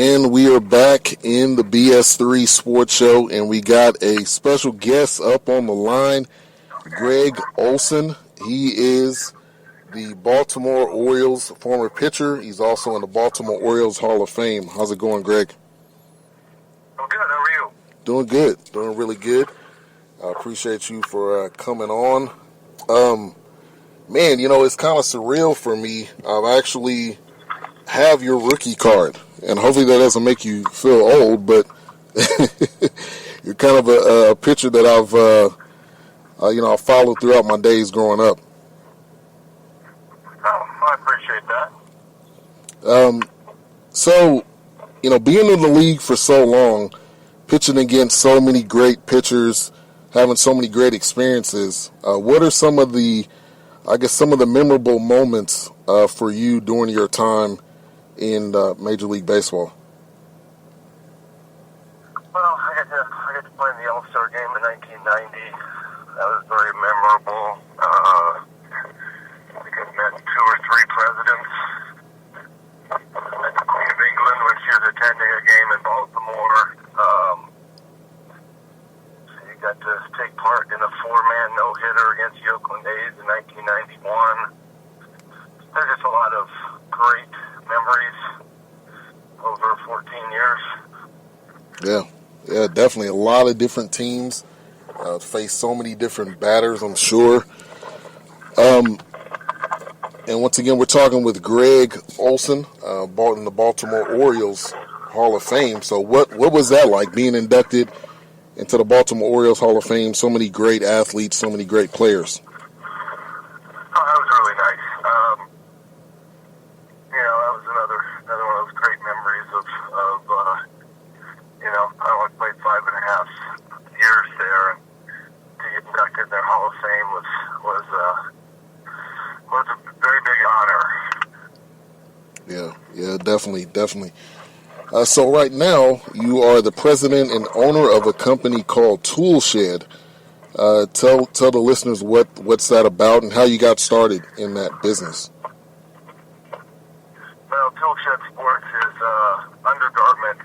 And we are back in the BS3 Sports Show, and we got a special guest up on the line, Gregg Olson. He is the Baltimore Orioles former pitcher. He's also in the Baltimore Orioles Hall of Fame. How's it going, Gregg? I'm good. How are you? Doing good. Doing really good. I appreciate you for coming on. Man, it's kind of surreal for me. I actually have your rookie card, and hopefully that doesn't make you feel old, but you're kind of a pitcher that I've followed throughout my days growing up. Oh, I appreciate that. So, being in the league for so long, pitching against so many great pitchers, having so many great experiences, what are some of the memorable moments for you during your time in Major League Baseball? Well, I got to play in the All-Star game in 1990. That was very memorable. I think I met 2 or 3 presidents. I met the Queen of England when she was attending a game in Baltimore. So you got to take part in a 4-man no-hitter against the Oakland A's in 1991. There's just a lot of great memories over 14 years. Yeah, definitely. A lot of different teams face so many different batters, I'm sure. And once again, we're talking with Gregg Olson, in the Baltimore Orioles Hall of Fame. So what was that like, being inducted into the Baltimore Orioles Hall of Fame? So many great athletes, so many great players. Oh, that was really nice. That was another one of those great memories of I only played 5.5 years there, and to get inducted in their Hall of Fame was a very big honor. Yeah, definitely. So right now, you are the president and owner of a company called Toolshed. Tell the listeners what's that about and how you got started in that business. Well, Toolshed Sports is undergarment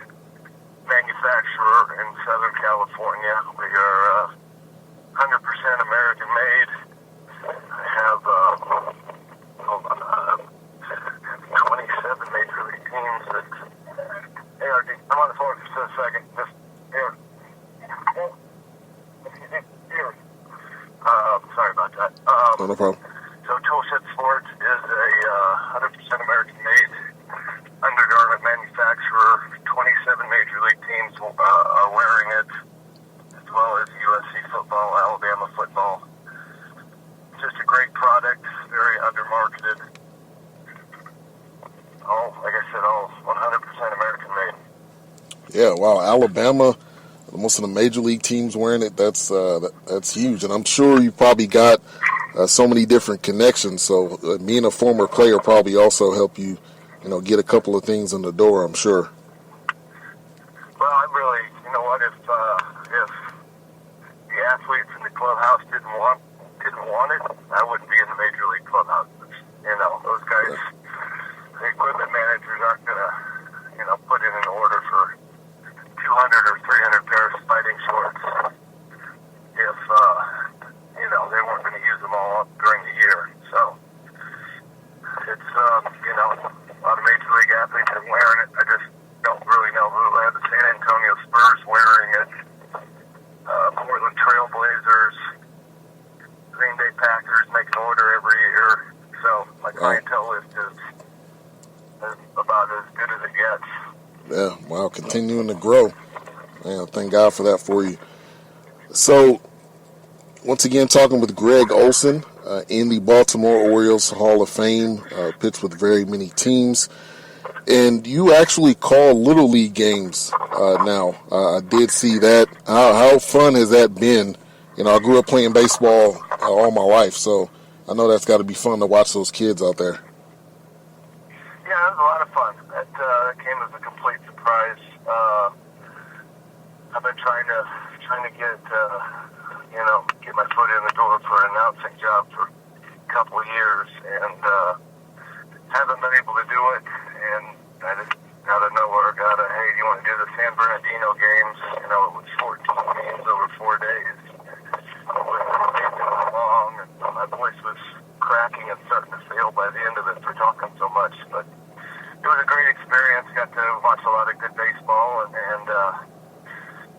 manufacturer in Southern California. We are 100% American made. I have 27 major league teams that. Hey, RD, I'm on the phone for just a second. Just here. Here. Sorry about that. No problem. So Toolshed Sports is a 100% American made undergarment manufacturer. 27 major league teams are wearing it, as well as USC football, Alabama football. Just a great product, very undermarketed. Like I said, all 100% American made. Yeah, wow, Alabama, most of the major league teams wearing it. That's huge, and I'm sure you probably got so many different connections. So being a former player probably also helped you, get a couple of things in the door, I'm sure. Well, I really, if the athletes in the clubhouse didn't want it, I wouldn't be in the major league clubhouse. Those guys, the equipment managers aren't gonna, put in an order for 200 or 300 pairs of fighting shorts if they weren't going to use them all up during the year. So it's a lot of major league athletes are wearing it. I just don't really know who. I have the San Antonio Spurs wearing it, Portland Trail Blazers, Green Bay Packers make an order every year. So my clientele list is about as good as it gets. Yeah, wow, continuing to grow. Man, thank God for that for you. So, once again, talking with Gregg Olson in the Baltimore Orioles Hall of Fame, pitched with very many teams. And you actually call Little League games now. I did see that. How fun has that been? I grew up playing baseball all my life, so I know that's got to be fun to watch those kids out there. Yeah, it was a lot of fun. That came as a complete surprise. I've been trying to get my foot in the door for an announcing job for a couple of years, and haven't been able to do it. And I just out of nowhere got a, hey, do you want to do the San Bernardino games? You know, it was 14 games over 4 days. I was long, and my voice was cracking and starting to fail by the end of it for talking so much. But it was a great experience. Got to watch a lot of good baseball, and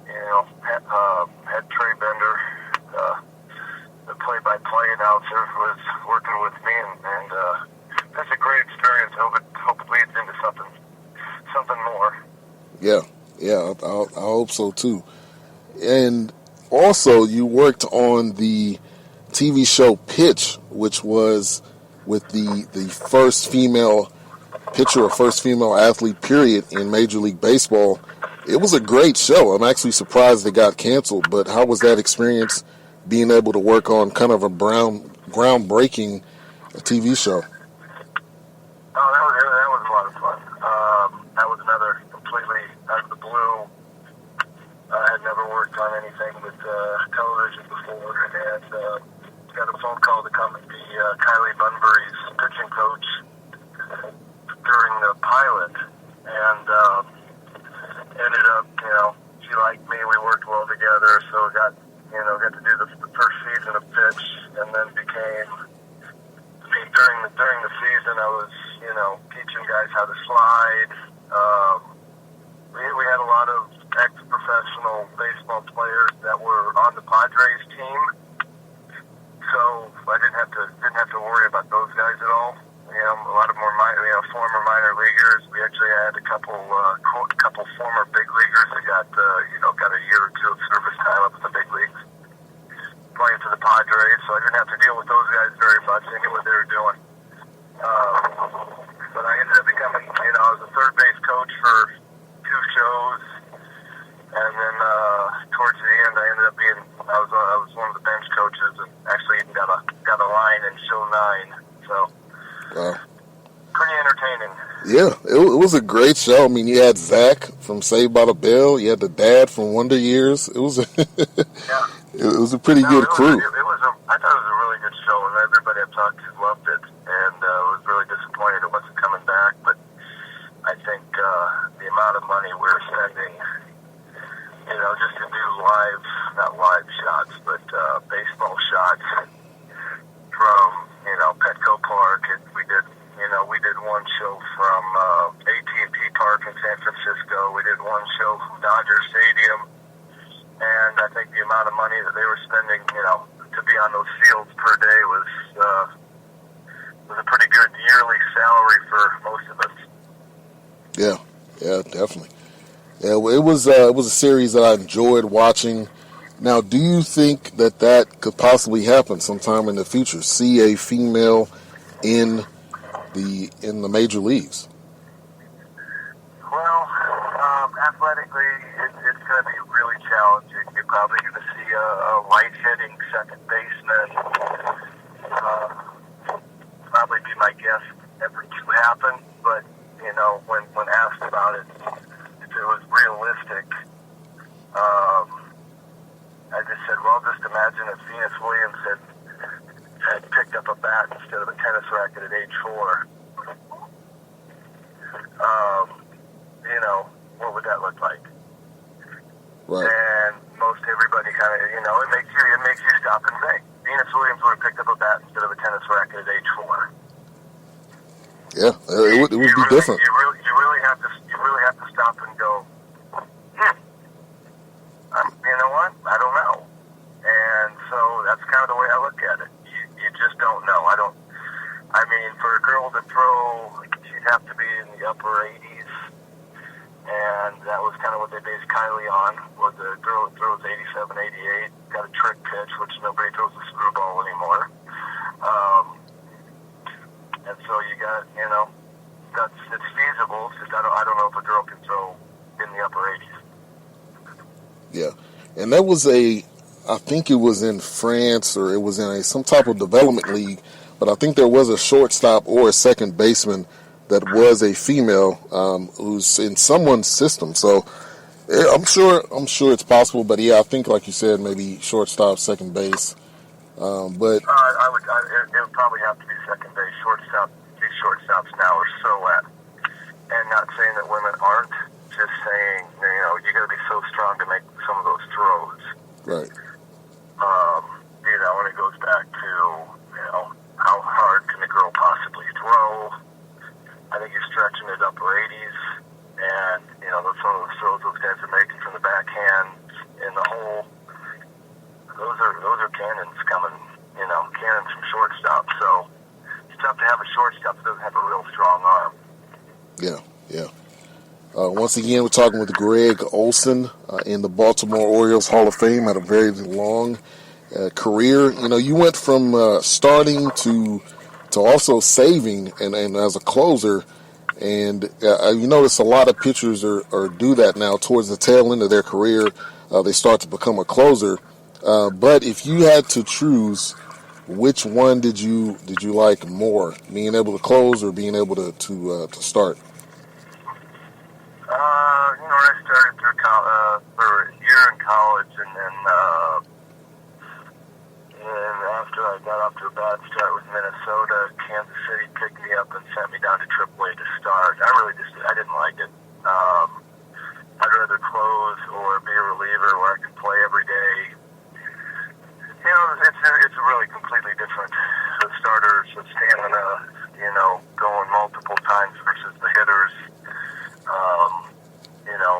you know, had Trey Bender, the play-by-play announcer, was working with me, and that's a great experience. Hope it leads into something more. Yeah, I hope so too. And also, you worked on the TV show Pitch, which was with the first female pitcher or first female athlete, period, in Major League Baseball. It was a great show. I'm actually surprised it got canceled, but how was that experience being able to work on kind of a groundbreaking TV show? Oh, that was a lot of fun. That was another completely out of the blue. I had never worked on anything with television before, and got a phone call to come and be Kylie Bunbury's pitching coach during the pilot, and ended up, you know, she liked me. We worked well together, so got to do the first season of Pitch, and then became. I mean, during the season, I was, you know, teaching guys how to slide. We had a lot of ex-professional baseball players that were on the Padres team, so I didn't have to worry about those guys at all. You know, a lot of more former minor leaguers. We actually had a couple former big leaguers that got a year or two of service time up in the big leagues, playing for the Padres. So I didn't have to deal with those guys very much. They knew what they were doing. But I ended up becoming, you know, I was a third base coach for 2 shows, and then towards the end, I ended up being I was one of the bench coaches, and actually even got a line in show 9. So. Wow. Pretty entertaining. Yeah, it was a great show. I mean, you had Zach from Saved by the Bell. You had the dad from Wonder Years. It was it was a pretty good crew. I thought it was a really good show, and everybody I've talked to loved it, and was really disappointed it wasn't coming back. But I think the amount of money we were spending, you know, just to do not live shots, but baseball shots from, you know, Petco Park, and we did one show from AT&T Park in San Francisco. We did one show from Dodger Stadium, and I think the amount of money that they were spending, you know, to be on those fields per day was a pretty good yearly salary for most of us. Yeah, definitely. Yeah, it was a series that I enjoyed watching. Now, do you think that could possibly happen sometime in the future? See a female in the major leagues? Well, athletically, it's going to be really challenging. You're probably going to see a light-hitting second baseman. Probably be my guess ever to happen. But, you know, when asked about it, if it was realistic, I just said, well, just imagine if Venus Williams had picked up a bat instead of a tennis racket at age 4. You know, what would that look like? Right. And most everybody kind of, you know, it makes you stop and think. Venus Williams would have picked up a bat instead of a tennis racket at age 4. Yeah, it would be different. You really have to stop and go, you know what? I don't know. And so that's kind of the way I look at it. You just don't know. I mean, for a girl to throw, she'd have to be in the upper 80s. And that was kind of what they based Kylie on, was a girl that throws 87, 88, got a trick pitch, which nobody throws a screwball anymore. And so you got, you know, it's feasible. It's just I don't know if a girl can throw in the upper 80s. Yeah, and that was I think it was in France, or it was in some type of development league, but I think there was a shortstop or a second baseman that was a female who's in someone's system. So yeah, I'm sure it's possible, but yeah, I think like you said, maybe shortstop, second base. But it would probably have to be second base. These shortstops now are so and not saying that women aren't, just saying, you got to be so strong to make some of those throws. Right. And it goes back to, how hard can a girl possibly throw? I think you're stretching it upper 80s, and, some of those throws those guys are making from the backhand in the hole, those are cannons coming, cannons from shortstop. So it's tough to have a shortstop that doesn't have a real strong arm. Yeah, yeah. Once again, we're talking with Gregg Olson in the Baltimore Orioles Hall of Fame. Had a very long career. You went from starting to also saving and as a closer. And you notice a lot of pitchers are do that now towards the tail end of their career. They start to become a closer. But if you had to choose, which one did you like more, being able to close or being able to start? I started through for a year in college, and then and after I got off to a bad start with Minnesota, Kansas City picked me up and sent me down to AAA to start. I didn't like it. I'd rather close or be a reliever where I can play every day. It's really completely different. The starters with stamina, going multiple times versus the hitters.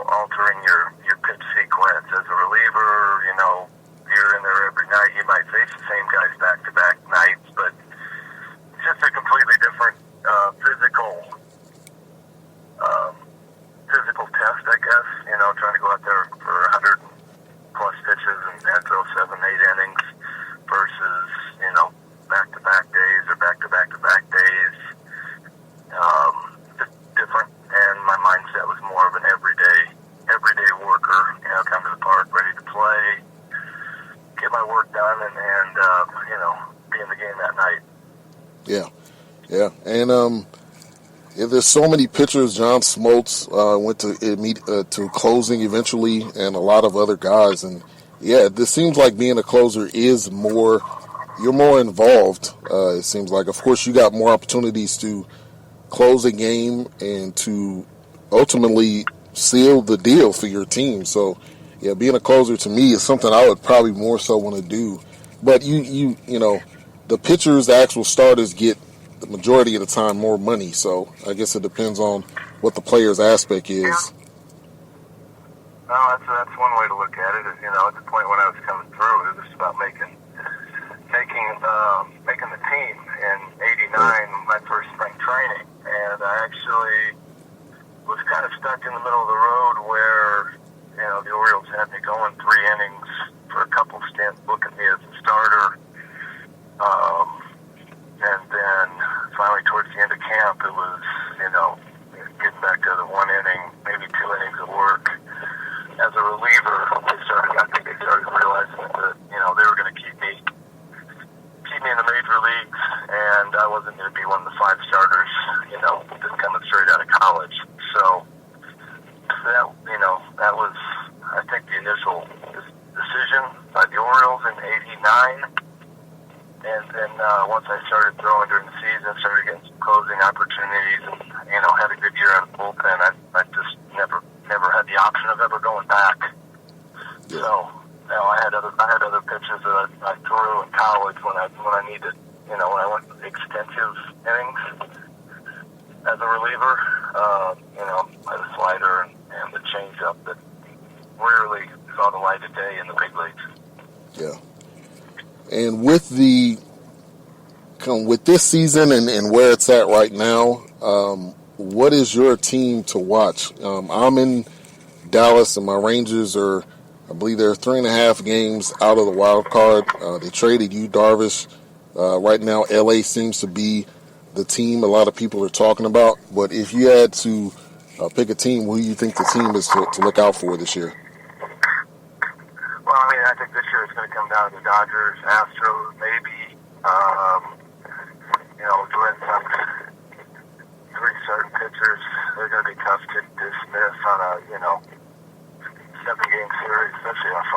Altering your pitch sequence as a reliever, you're in there every night. You might face the same guys back-to-back nights, but it's just a completely different physical test, I guess. Trying to go out there for 100-plus pitches and throw 7-8 innings versus, back-to-back days or back-to-back-to-back days. Just different, and my mindset was more of an everyday worker, come to the park, ready to play, get my work done, and be in the game that night. Yeah. And there's so many pitchers. John Smoltz went to closing eventually, and a lot of other guys. And this seems like being a closer is more. You're more involved. It seems like, of course, you got more opportunities to close a game and to ultimately seal the deal for your team. So, being a closer to me is something I would probably more so want to do. But the pitchers, the actual starters, get the majority of the time more money. So I guess it depends on what the player's aspect is. No, that's one way to look at it. At the point when I was coming through, it was just about making the team. In '89, my first spring training, and I actually was kind of stuck in the middle of the road where the Orioles had me going 3 innings for a couple stints, looking at me as a starter. And then finally towards the end of camp, it was, getting back to the 1 inning, maybe 2 innings of work. As a reliever, I think they started realizing that, they were going to keep me in the major leagues, and I wasn't going to be one of the 5 starters, just coming straight out of college. So that was, I think, the initial decision by the Orioles in '89. And then once I started throwing during the season, started getting some closing opportunities, and had a good year out of the bullpen. I just never had the option of ever going back. Yeah. So I had other pitches that I threw in college when I needed, when I went extensive innings as a reliever. The slider and the changeup that rarely saw the light of day in the big leagues. Yeah. And with this season and where it's at right now, what is your team to watch? I'm in Dallas, and my Rangers are, I believe they're 3.5 games out of the wild card. They traded Yu Darvish. Right now, LA seems to be the team a lot of people are talking about. But if you had to pick a team, who do you think the team is to look out for this year? Well, I think this year it's going to come down to the Dodgers, Astros, maybe. Doing some 3 certain pitchers, they're going to be tough to dismiss on a 7-game series, especially on a